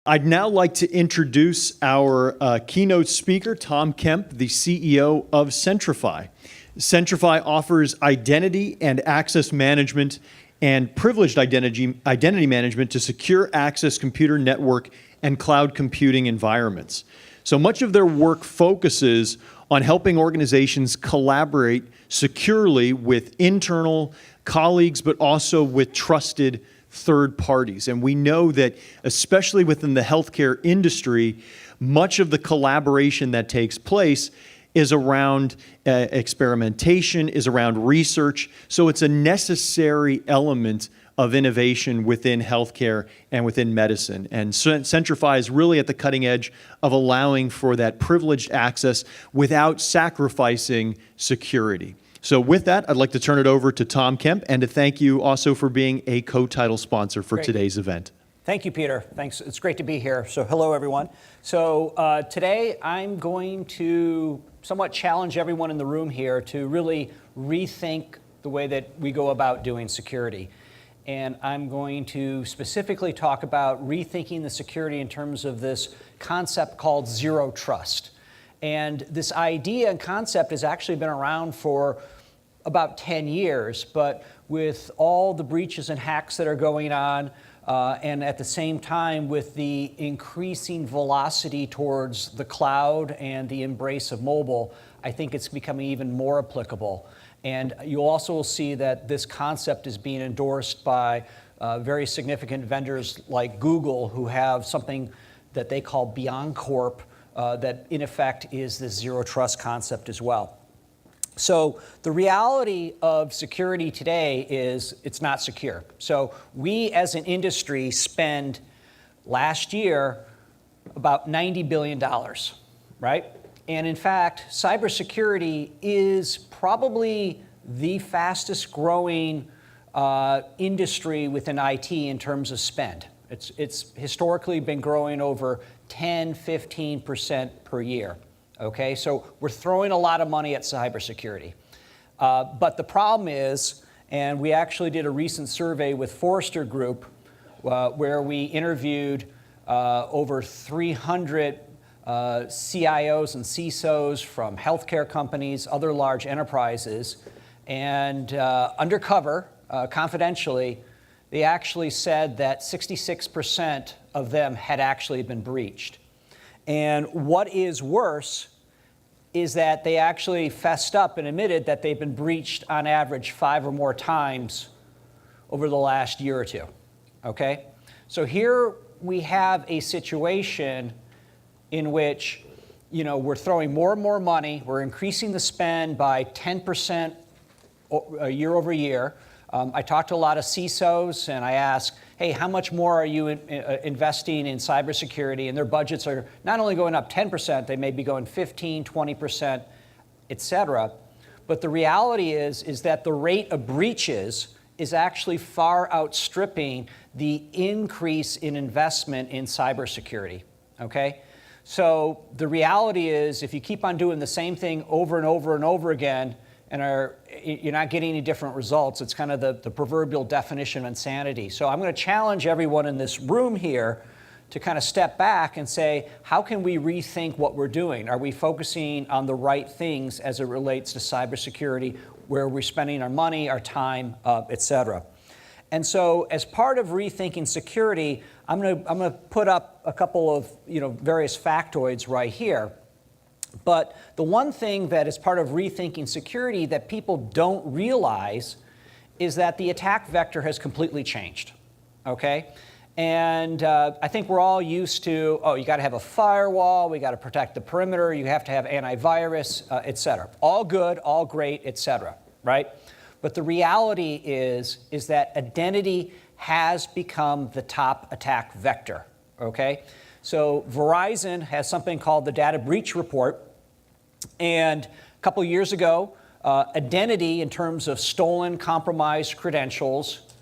I'd now like to introduce our keynote speaker, Tom Kemp, the CEO of Centrify. Centrify offers identity and access management and privileged identity management to secure access computer network and cloud computing environments. So much of their work focuses on helping organizations collaborate securely with internal colleagues, but also with trusted third parties. And we know that, especially within the healthcare industry, much of the collaboration that takes place is around experimentation, is around research. So it's a necessary element of innovation within healthcare and within medicine. And Centrify is really at the cutting edge of allowing for that privileged access without sacrificing security. So with that, I'd like to turn it over to Tom Kemp and to thank you also for being a co-title sponsor for today's event. Thank you, Peter. Thanks. It's great to be here. So hello, everyone. So today I'm going to somewhat challenge everyone in the room here to really rethink the way that we go about doing security. And I'm going to specifically talk about rethinking the security in terms of this concept called zero trust. And this idea and concept has actually been around for about 10 years, but with all the breaches and hacks that are going on, and at the same time with the increasing velocity towards the cloud and the embrace of mobile, I think it's becoming even more applicable. And you also will see that this concept is being endorsed by very significant vendors like Google, who have something that they call Beyond Corp, that in effect is this zero trust concept as well. So the reality of security today is it's not secure. So we as an industry spend last year about $90 billion, right? And in fact, cybersecurity is probably the fastest growing industry within IT in terms of spend. It's historically been growing over 10, 15% per year, okay? So we're throwing a lot of money at cybersecurity. But the problem is, and we actually did a recent survey with FORRESTER Group where we interviewed over 300 CIOs and CISOs from healthcare companies, other large enterprises, and undercover, confidentially, they actually said that 66% of them had actually been breached. And what is worse is that they actually fessed up and admitted that they've been breached on average 5 or more times over the last year or two, okay? So here we have a situation in which, you know, we're throwing more and more money, we're increasing the spend by 10% year over year. I talked to a lot of CISOs and I asked, hey, how much more are you investing in cybersecurity? And their budgets are not only going up 10%, they may be going 15, 20%, et cetera. But the reality is that the rate of breaches is actually far outstripping the increase in investment in cybersecurity, okay? So the reality is if you keep on doing the same thing over and over and over again, and you're not getting any different results. It's kind of the proverbial definition of insanity. So I'm going to challenge everyone in this room here to kind of step back and say, how can we rethink what we're doing? Are we focusing on the right things as it relates to cybersecurity, where we're spending our money, our time, et cetera? And so as part of rethinking security, I'm going to put up a couple of various factoids right here. But the one thing that is part of rethinking security that people don't realize is that the attack vector has completely changed, okay? And I think we're all used to, oh, you got to have a firewall, we got to protect the perimeter, you have to have antivirus, et cetera. All good, all great, et cetera, right? But the reality is that identity has become the top attack vector, okay? So Verizon has something called the Data Breach Report, and a couple years ago, identity in terms of stolen, compromised credentials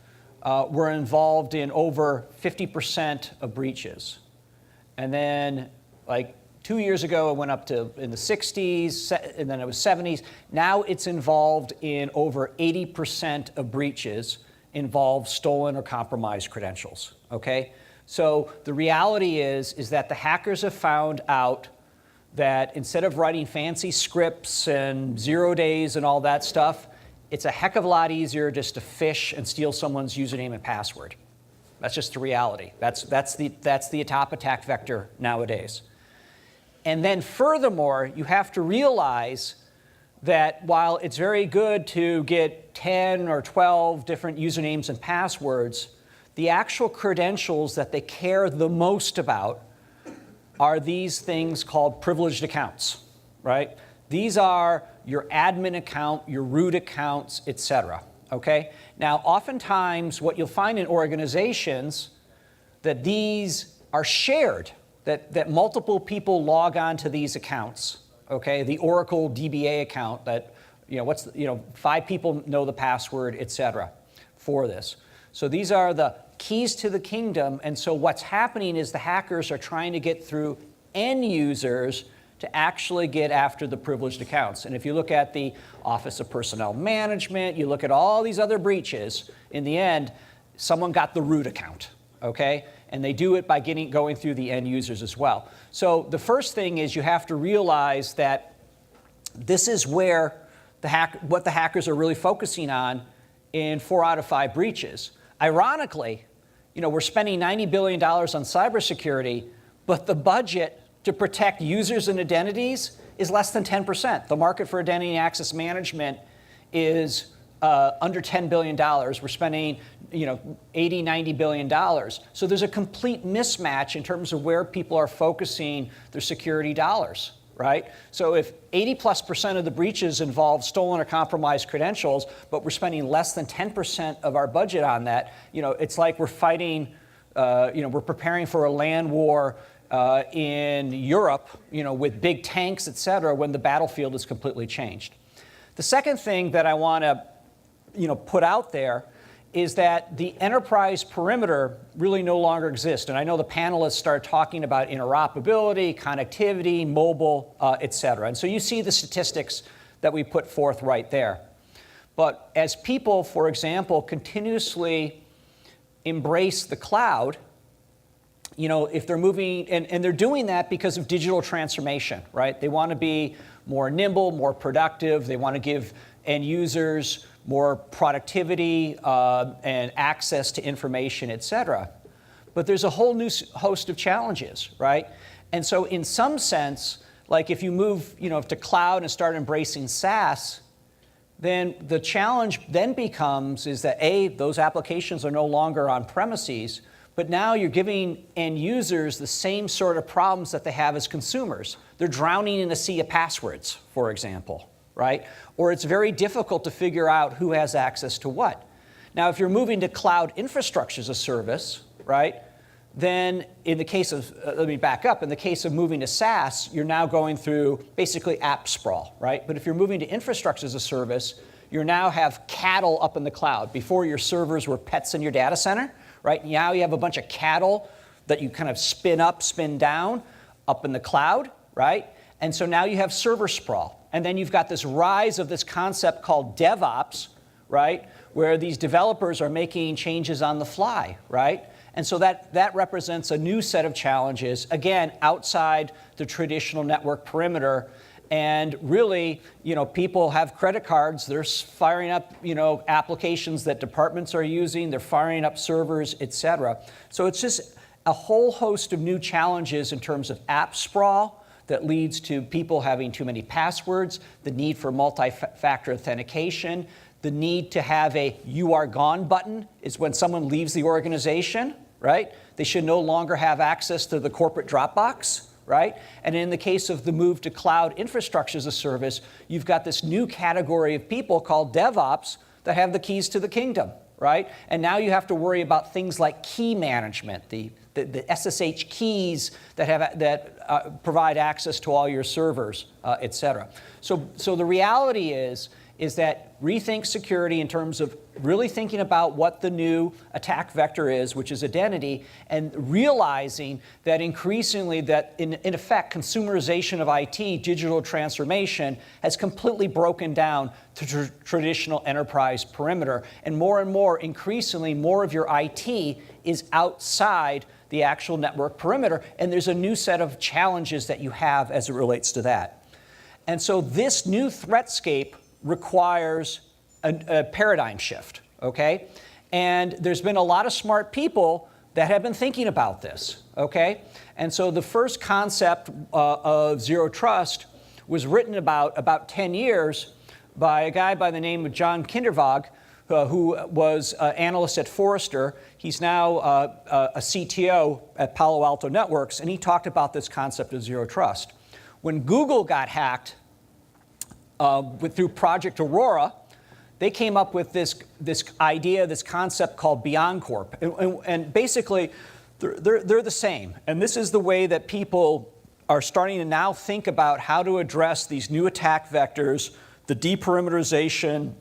were involved in over 50% of breaches. And then, like 2 years ago, it went up to in the 60s, and then it was 70s. Now it's involved in over 80% of breaches involve stolen or compromised credentials, okay? So the reality is that the hackers have found out that instead of writing fancy scripts and 0 days and all that stuff, it's a heck of a lot easier just to phish and steal someone's username and password. That's just the reality. That's the top attack vector nowadays. And then furthermore, you have to realize that while it's very good to get 10 or 12 different usernames and passwords, the actual credentials that they care the most about are these things called privileged accounts, right? These are your admin account, your root accounts, et cetera, okay? Now, oftentimes what you'll find in organizations that these are shared, that multiple people log on to these accounts, okay? The Oracle DBA account that, 5 people know the password, et cetera, for this. So these are the keys to the kingdom, and so what's happening is the hackers are trying to get through end users to actually get after the privileged accounts. And if you look at the Office of Personnel Management, you look at all these other breaches, in the end, someone got the root account, okay? And they do it by going through the end users as well. So the first thing is you have to realize that this is where what the hackers are really focusing on in 4 out of 5 breaches. Ironically, we're spending $90 billion on cybersecurity, but the budget to protect users and identities is less than 10%. The market for identity and access management is under $10 billion. We're spending, $80, $90 billion. So there's a complete mismatch in terms of where people are focusing their security dollars, right? So if 80+% of the breaches involve stolen or compromised credentials, but we're spending less than 10% of our budget on that, it's like we're fighting, we're preparing for a land war in Europe, with big tanks, et cetera, when the battlefield is completely changed. The second thing that I want to, put out there is that the enterprise perimeter really no longer exists. And I know the panelists start talking about interoperability, connectivity, mobile, et cetera. And so you see the statistics that we put forth right there. But as people, for example, continuously embrace the cloud, if they're moving, and they're doing that because of digital transformation, right? They want to be more nimble, more productive. They want to give end users more productivity and access to information, et cetera. But there's a whole new host of challenges, right? And so in some sense, like if you move, to cloud and start embracing SaaS, then the challenge then becomes is that those applications are no longer on premises, but now you're giving end users the same sort of problems that they have as consumers. They're drowning in a sea of passwords, for example, right? Or it's very difficult to figure out who has access to what. Now, if you're moving to cloud infrastructure as a service, right, then in the case of, let me back up, in the case of moving to SaaS, you're now going through basically app sprawl, right? But if you're moving to infrastructure as a service, you now have cattle up in the cloud. Before, your servers were pets in your data center, right? Now you have a bunch of cattle that you kind of spin up, spin down, up in the cloud, right? And so now you have server sprawl. And then you've got this rise of this concept called DevOps, right? Where these developers are making changes on the fly, right? And so that represents a new set of challenges, again, outside the traditional network perimeter. And really, people have credit cards. They're firing up, applications that departments are using. They're firing up servers, et cetera. So it's just a whole host of new challenges in terms of app sprawl that leads to people having too many passwords, the need for multi-factor authentication, the need to have a "you are gone" button is when someone leaves the organization, right? They should no longer have access to the corporate Dropbox, right? And in the case of the move to cloud infrastructure as a service, you've got this new category of people called DevOps that have the keys to the kingdom, right? And now you have to worry about things like key management, the SSH keys that provide access to all your servers, et cetera. So the reality is that rethink security in terms of really thinking about what the new attack vector is, which is identity, and realizing that increasingly that in effect, consumerization of IT, digital transformation, has completely broken down to traditional enterprise perimeter. And more, increasingly, more of your IT is outside the actual network perimeter, and there's a new set of challenges that you have as it relates to that. And so this new threatscape requires a paradigm shift, okay? And there's been a lot of smart people that have been thinking about this, okay? And so the first concept of zero trust was written about 10 years by a guy by the name of John Kindervag, who was an analyst at Forrester. He's now a CTO at Palo Alto Networks, and he talked about this concept of zero trust. When Google got hacked through Project Aurora, they came up with this idea, this concept called BeyondCorp. And basically, they're the same. And this is the way that people are starting to now think about how to address these new attack vectors, the deperimeterization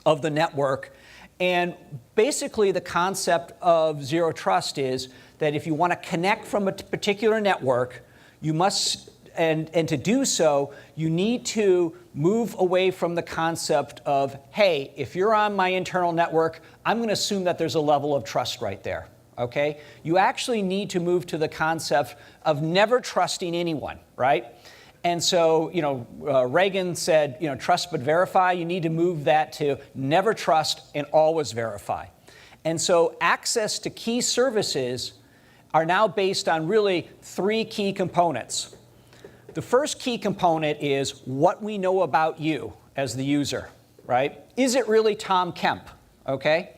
of the network. And basically, the concept of zero trust is that if you want to connect from a particular network, you must, and to do so, you need to move away from the concept of, hey, if you're on my internal network, I'm going to assume that there's a level of trust right there, okay? You actually need to move to the concept of never trusting anyone, right? And so, Reagan said, trust but verify. You need to move that to never trust and always verify. And so access to key services are now based on really three key components. The first key component is what we know about you as the user, right? Is it really Tom Kemp, okay?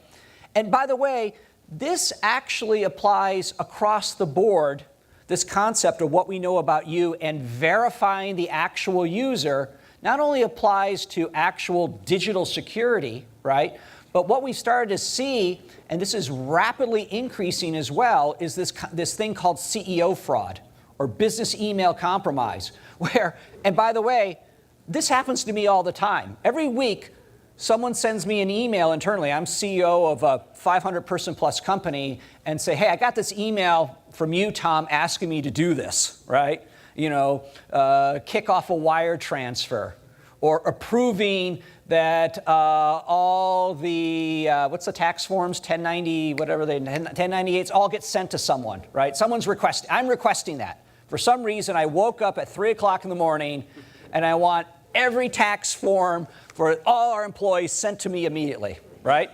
And by the way, this actually applies across the board, this concept of what we know about you and verifying the actual user not only applies to actual digital security, right? But what we started to see, and this is rapidly increasing as well, is this thing called CEO fraud, or business email compromise, where, and by the way, this happens to me all the time. Every week, someone sends me an email internally. I'm CEO of a 500-person plus company, and say, hey, I got this email from you, Tom, asking me to do this, right? Kick off a wire transfer, or approving that all the, what's the tax forms, 1090, whatever they, 1098s, all get sent to someone, right? Someone's requesting, I'm requesting that. For some reason, I woke up at 3 o'clock in the morning, and I want every tax form for all our employees sent to me immediately, right?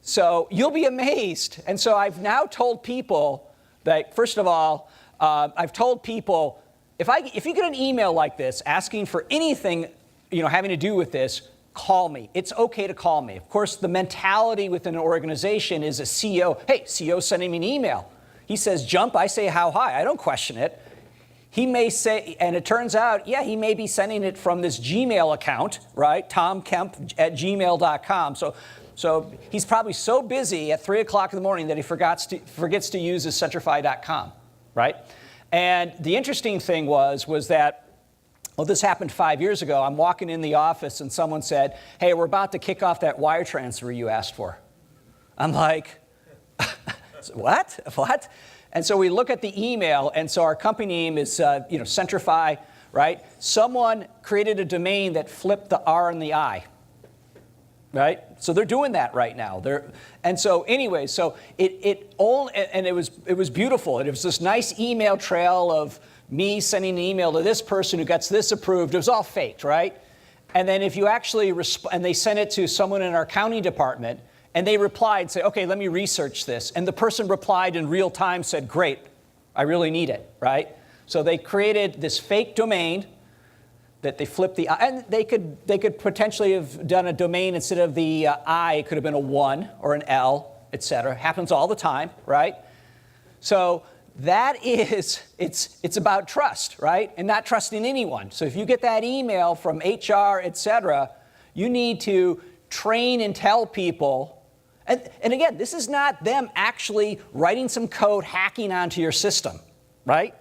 So you'll be amazed. And so I've now told people that, first of all, I've told people, if you get an email like this asking for anything, having to do with this, call me. It's okay to call me. Of course, the mentality within an organization is a CEO, hey, CEO sending me an email. He says jump, I say how high. I don't question it. He may say, and it turns out, yeah, he may be sending it from this Gmail account, right? tomkemp@gmail.com. So he's probably so busy at 3 o'clock in the morning that he forgets to use his centrify.com, right? And the interesting thing was that, well, this happened 5 years ago. I'm walking in the office and someone said, hey, we're about to kick off that wire transfer you asked for. I'm like, what? What? And so we look at the email, and so our company name is, Centrify, right? Someone created a domain that flipped the R and the I, right? So they're doing that right now. And so anyway, so it was beautiful. It was this nice email trail of me sending an email to this person who gets this approved. It was all faked, right? And then if you actually and they sent it to someone in our accounting department, and they replied, say, okay, let me research this. And the person replied in real time, said, great, I really need it, right? So they created this fake domain that they flipped the I, and they could potentially have done a domain instead of the I, it could have been a 1 or an L, et cetera. Happens all the time, right? So that is, it's about trust, right? And not trusting anyone. So if you get that email from HR, et cetera, you need to train and tell people. And again, this is not them actually writing some code, hacking onto your system, right?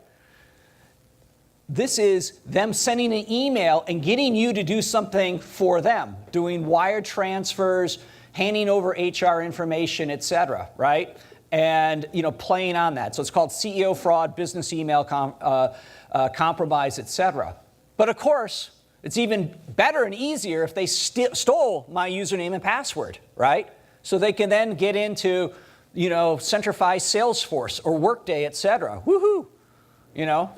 This is them sending an email and getting you to do something for them, doing wire transfers, handing over HR information, et cetera, right? And playing on that. So it's called CEO fraud, business email compromise, et cetera. But of course, it's even better and easier if they stole my username and password, right? So they can then get into Centrify Salesforce or Workday, et cetera. Woohoo!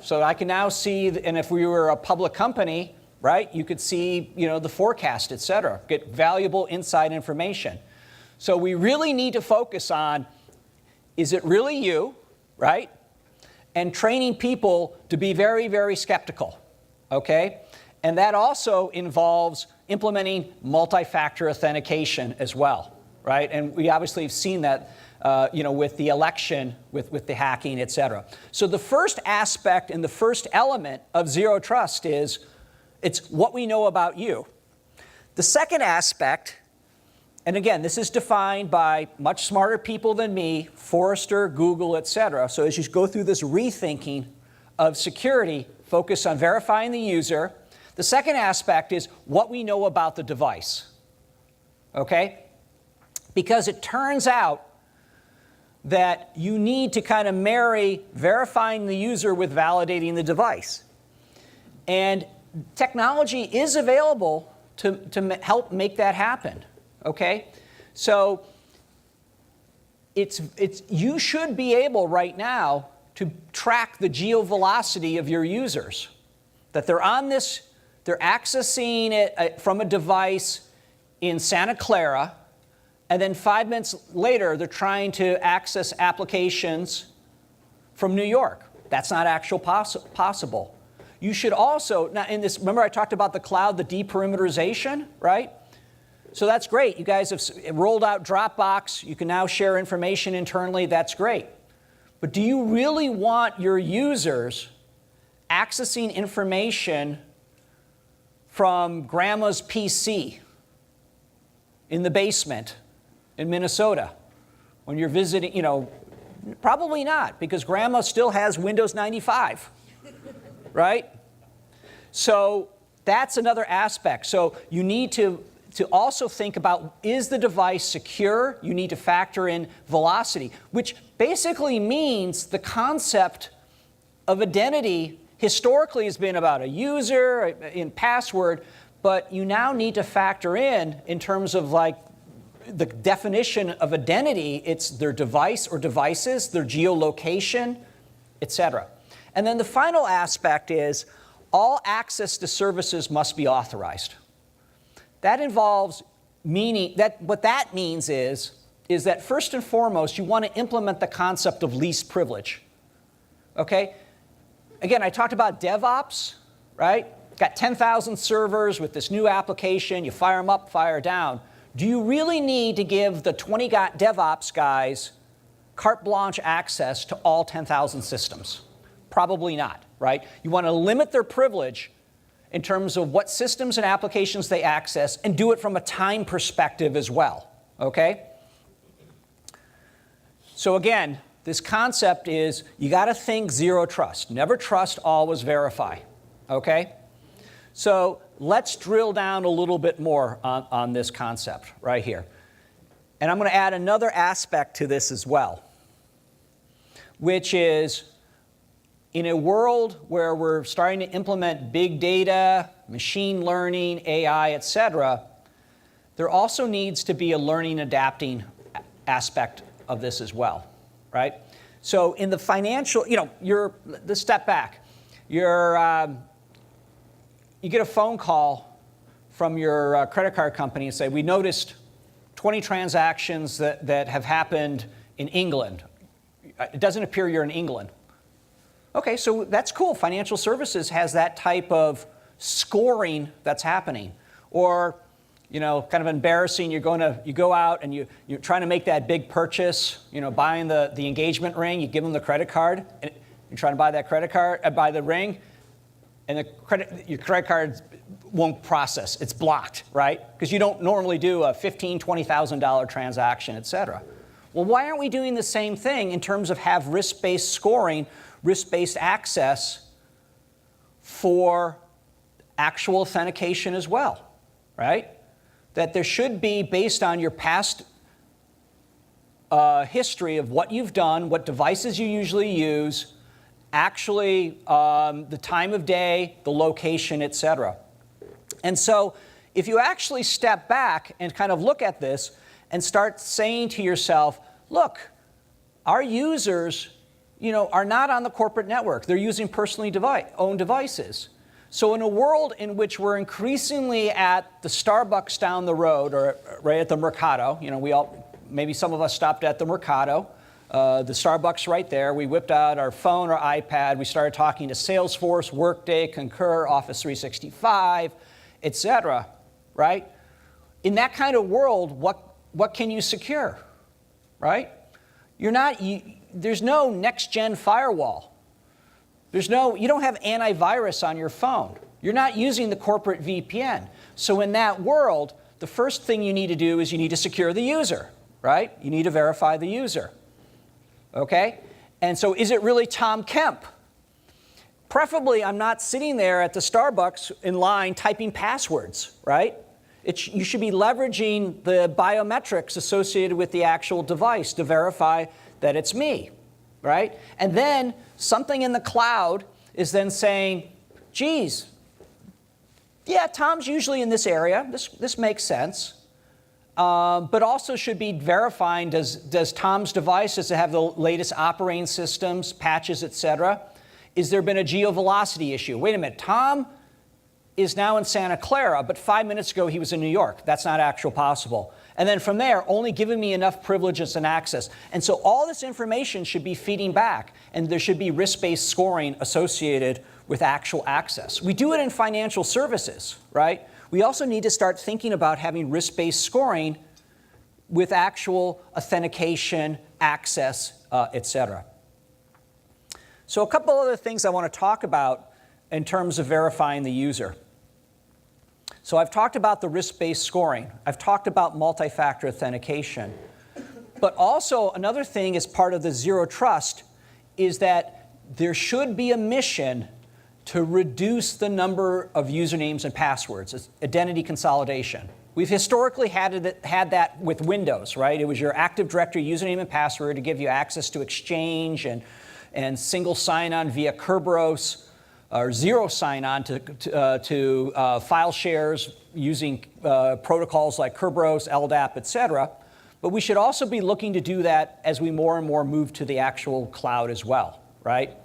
So I can now see, and if we were a public company, right, you could see, the forecast, et cetera, get valuable inside information. So we really need to focus on, is it really you, right? And training people to be very, very skeptical, okay? And that also involves implementing multi-factor authentication as well, right? And we obviously have seen that with the election, with the hacking, et cetera. So the first aspect and the first element of zero trust is it's what we know about you. The second aspect, and again, this is defined by much smarter people than me, Forrester, Google, et cetera. So as you go through this rethinking of security, focus on verifying the user. The second aspect is what we know about the device, okay? Because it turns out that you need to kind of marry verifying the user with validating the device. And technology is available to help make that happen, okay? So you should be able right now to track the geovelocity of your users, that they're accessing it from a device in Santa Clara, and then 5 minutes later, they're trying to access applications from New York. That's not actually possible. You should also, now in this, remember I talked about the cloud, the deperimeterization, right? So that's great. You guys have rolled out Dropbox. You can now share information internally. That's great. But do you really want your users accessing information from grandma's PC in the basement in Minnesota when you're visiting? Probably not, because grandma still has Windows 95, right? So that's another aspect. So you need to also think about, is the device secure? You need to factor in velocity, which basically means the concept of identity historically has been about a user, in password, but you now need to factor in terms of like the definition of identity, it's their device or devices, their geolocation, et cetera. And then the final aspect is all access to services must be authorized. That involves what that means is that first and foremost, you want to implement the concept of least privilege, okay? Again, I talked about DevOps, right? Got 10,000 servers with this new application, you fire them up, fire down. Do you really need to give the 20 DevOps guys carte blanche access to all 10,000 systems? Probably not, right? You want to limit their privilege in terms of what systems and applications they access and do it from a time perspective as well, okay? So again, this concept is you got to think zero trust. Never trust, always verify, okay? So let's drill down a little bit more on this concept right here. And I'm going to add another aspect to this as well, which is in a world where we're starting to implement big data, machine learning, AI, et cetera, there also needs to be a learning adapting aspect of this as well, right? So in the financial, let's step back. You get a phone call from your credit card company and say, we noticed 20 transactions that have happened in England. It doesn't appear you're in England. Okay, so that's cool. Financial services has that type of scoring that's happening. Or, kind of embarrassing, you go out and you're trying to make that big purchase, buying the engagement ring, you give them the credit card, and you're trying to buy that credit card, buy the ring, and your credit card won't process. It's blocked, right? Because you don't normally do a $15,000, $20,000 transaction, et cetera. Well, why aren't we doing the same thing in terms of have risk-based scoring, risk-based access for actual authentication as well, right? That there should be, based on your past history of what you've done, what devices you usually use, actually the time of day, the location, et cetera. And so if you actually step back and kind of look at this and start saying to yourself, look, our users, are not on the corporate network. They're using personally owned devices. So in a world in which we're increasingly at the Starbucks down the road, or right at the Mercado, maybe some of us stopped at the Mercado, the Starbucks right there. We whipped out our phone or iPad. We started talking to Salesforce, Workday, Concur, Office 365, et cetera, right? In that kind of world, what can you secure, right? There's no next-gen firewall. You don't have antivirus on your phone. You're not using the corporate VPN. So in that world, the first thing you need to do is you need to secure the user, right? You need to verify the user, okay? And so is it really Tom Kemp? Preferably, I'm not sitting there at the Starbucks in line typing passwords, right? You should be leveraging the biometrics associated with the actual device to verify that it's me, right? And then something in the cloud is then saying, geez, yeah, Tom's usually in this area. This makes sense. But also should be verifying, does Tom's device, does it have the latest operating systems, patches, et cetera? Is there been a geovelocity issue? Wait a minute, Tom is now in Santa Clara, but 5 minutes ago he was in New York. That's not actually possible. And then from there, only giving me enough privileges and access. And so all this information should be feeding back, and there should be risk-based scoring associated with actual access. We do it in financial services, right? We also need to start thinking about having risk-based scoring with actual authentication, access, et cetera. So a couple other things I want to talk about in terms of verifying the user. So I've talked about the risk-based scoring. I've talked about multi-factor authentication. But also another thing as part of the zero trust is that there should be a mission to reduce the number of usernames and passwords. It's identity consolidation. We've historically had that with Windows, right? It was your Active Directory username and password to give you access to Exchange and single sign-on via Kerberos, or zero sign-on to file shares using protocols like Kerberos, LDAP, et cetera. But we should also be looking to do that as we more and more move to the actual cloud as well, right?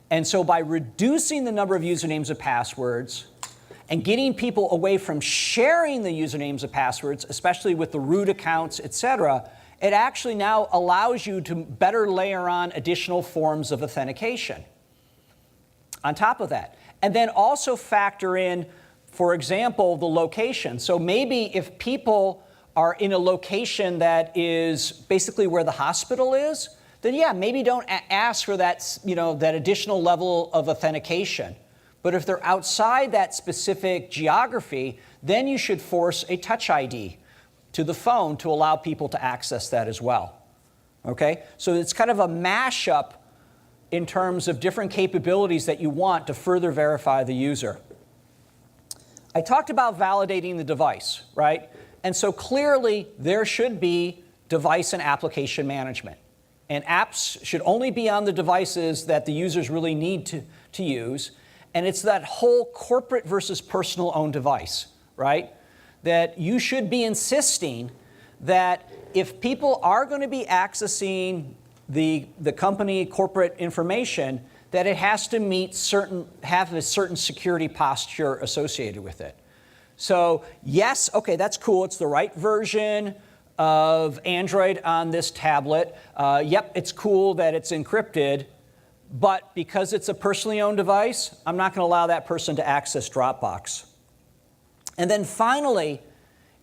And so by reducing the number of usernames and passwords and getting people away from sharing the usernames and passwords, especially with the root accounts, et cetera, it actually now allows you to better layer on additional forms of authentication on top of that. And then also factor in, for example, the location. So maybe if people are in a location that is basically where the hospital is, then yeah, maybe don't ask for that, that additional level of authentication. But if they're outside that specific geography, then you should force a Touch ID to the phone to allow people to access that as well. Okay? So it's kind of a mashup in terms of different capabilities that you want to further verify the user. I talked about validating the device, right? And so clearly there should be device and application management. And apps should only be on the devices that the users really need to use. And it's that whole corporate versus personal owned device, right? That you should be insisting that if people are going to be accessing the company corporate information, that it has to have a certain security posture associated with it. So yes, okay, that's cool. It's the right version of Android on this tablet. Yep, it's cool that it's encrypted, but because it's a personally owned device, I'm not going to allow that person to access Dropbox. And then finally,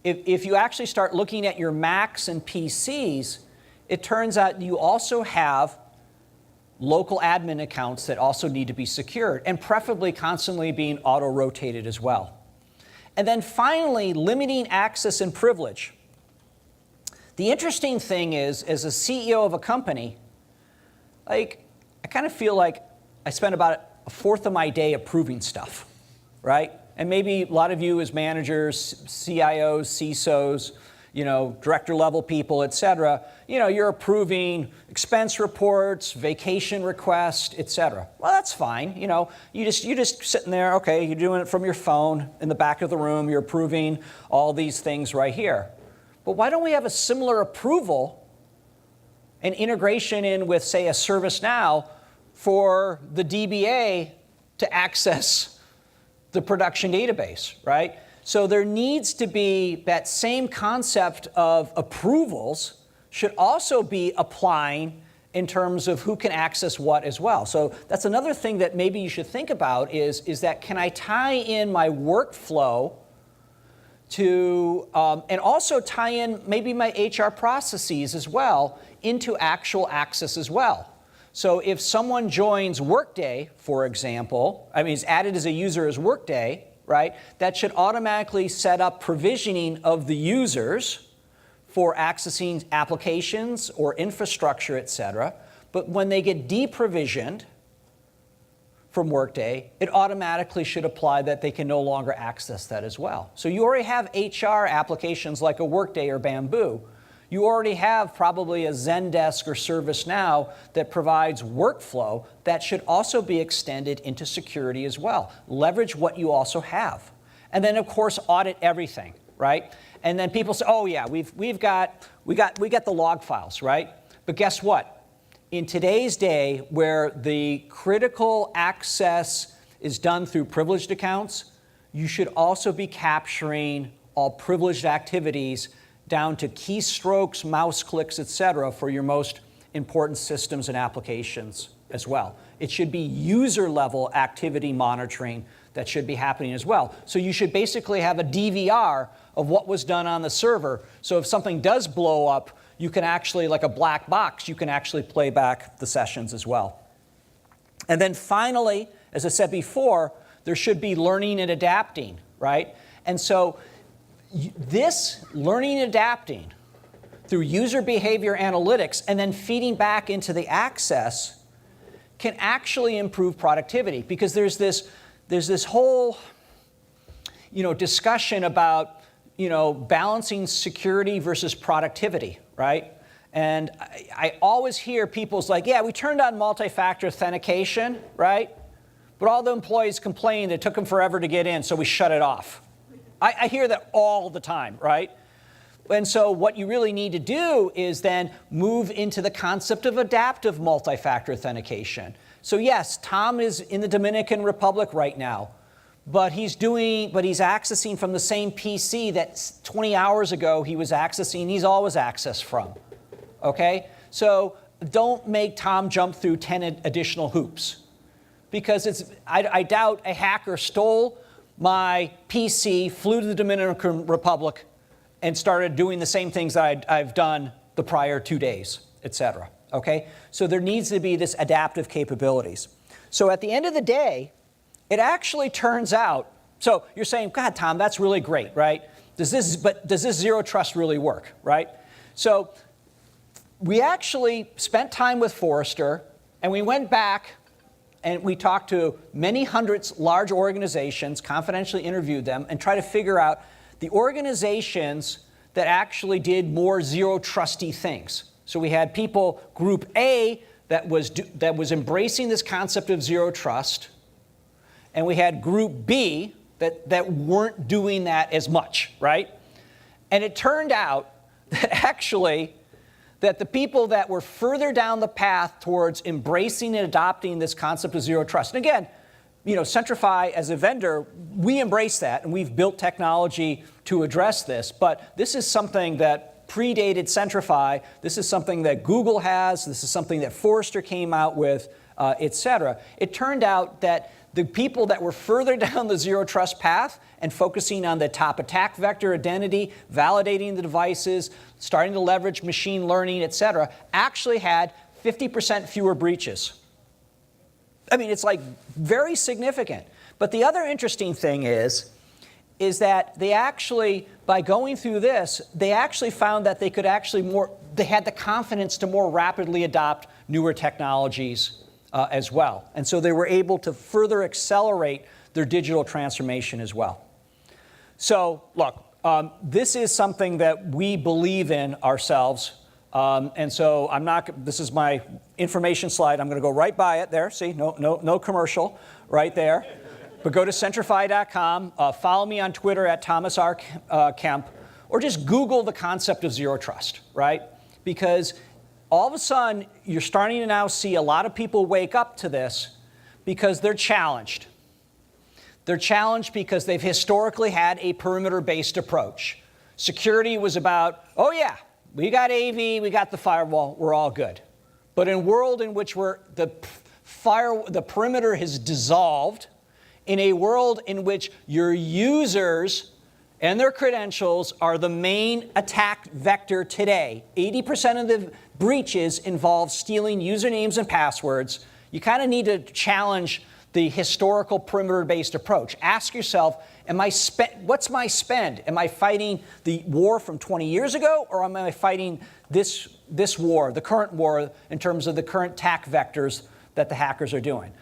if you actually start looking at your Macs and PCs, it turns out you also have local admin accounts that also need to be secured, and preferably constantly being auto-rotated as well. And then finally, limiting access and privilege. The interesting thing is, as a CEO of a company, I kind of feel like I spend about a fourth of my day approving stuff, right? And maybe a lot of you as managers, CIOs, CISOs, director level people, et cetera, you're approving expense reports, vacation requests, et cetera. Well, that's fine. You're just sitting there, okay, you're doing it from your phone in the back of the room, you're approving all these things right here. But why don't we have a similar approval and integration in with, say, a ServiceNow for the DBA to access the production database, right? So there needs to be that same concept of approvals should also be applying in terms of who can access what as well. So that's another thing that maybe you should think about is that can I tie in my workflow to, and also tie in maybe my HR processes as well into actual access as well. So if someone joins Workday, for example, I mean, is added as a user as Workday, right? That should automatically set up provisioning of the users for accessing applications or infrastructure, et cetera. But when they get deprovisioned from Workday, it automatically should apply that they can no longer access that as well. So you already have HR applications like a Workday or Bamboo. You already have probably a Zendesk or ServiceNow that provides workflow that should also be extended into security as well. Leverage what you also have. And then, of course, audit everything, right? And then people say, oh, yeah, we got the log files, right? But guess what? In today's day, where the critical access is done through privileged accounts, you should also be capturing all privileged activities down to keystrokes, mouse clicks, et cetera, for your most important systems and applications as well. It should be user-level activity monitoring that should be happening as well. So you should basically have a DVR of what was done on the server. So if something does blow up, you can actually, like a black box, you can actually play back the sessions as well. And then finally, as I said before, there should be learning and adapting, right? And so this learning and adapting through user behavior analytics and then feeding back into the access can actually improve productivity, because there's this whole discussion about balancing security versus productivity, right? And I always hear people's like, yeah, we turned on multi-factor authentication, right? But all the employees complained it took them forever to get in, so we shut it off. I hear that all the time, right? And so what you really need to do is then move into the concept of adaptive multi-factor authentication. So yes, Tom is in the Dominican Republic right now, but he's accessing from the same PC that 20 hours ago he was accessing, he's always accessed from, okay? So don't make Tom jump through 10 additional hoops, because I doubt a hacker stole my PC, flew to the Dominican Republic, and started doing the same things that I've done the prior 2 days, et cetera, okay? So there needs to be this adaptive capabilities. So at the end of the day, it actually turns out, so you're saying, God, Tom, that's really great, right? Does this zero trust really work, right? So we actually spent time with Forrester, and we went back and we talked to many hundreds large organizations, confidentially interviewed them, and tried to figure out the organizations that actually did more zero trusty things. So we had people, group A, that was embracing this concept of zero trust, and we had group B that weren't doing that as much, right? And it turned out that actually that the people that were further down the path towards embracing and adopting this concept of zero trust, and again, Centrify as a vendor, we embrace that, and we've built technology to address this, but this is something that predated Centrify. This is something that Google has. This is something that Forrester came out with, et cetera. It turned out that the people that were further down the zero trust path and focusing on the top attack vector identity, validating the devices, starting to leverage machine learning, et cetera, actually had 50% fewer breaches. I mean, it's like very significant. But the other interesting thing is that they actually, by going through this, they actually found that they could actually they had the confidence to more rapidly adopt newer technologies as well. And so they were able to further accelerate their digital transformation as well. So look, this is something that we believe in ourselves. And so this is my information slide. I'm going to go right by it there. See, no commercial right there. But go to centrify.com, follow me on Twitter at Thomas R. Kemp, or just Google the concept of zero trust, right? Because all of a sudden, you're starting to now see a lot of people wake up to this because they're challenged. They're challenged because they've historically had a perimeter-based approach. Security was about, oh yeah, we got AV, we got the firewall, we're all good. But in a world in which the perimeter has dissolved, in a world in which your users and their credentials are the main attack vector today, 80% of the breaches involve stealing usernames and passwords, you kind of need to challenge the historical perimeter-based approach. Ask yourself, what's my spend? Am I fighting the war from 20 years ago, or am I fighting this war, the current war, in terms of the current attack vectors that the hackers are doing?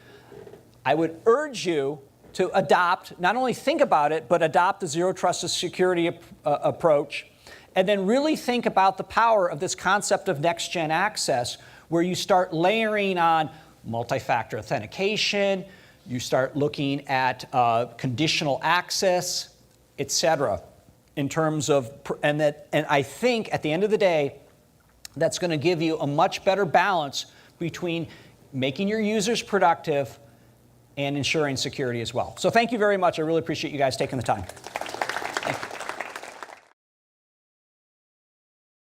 I would urge you to adopt, not only think about it, but adopt the zero trust security approach, and then really think about the power of this concept of next-gen access, where you start layering on multi-factor authentication, you start looking at conditional access, et cetera, in terms of, and I think at the end of the day, that's going to give you a much better balance between making your users productive and ensuring security as well. So thank you very much. I really appreciate you guys taking the time. Thank you.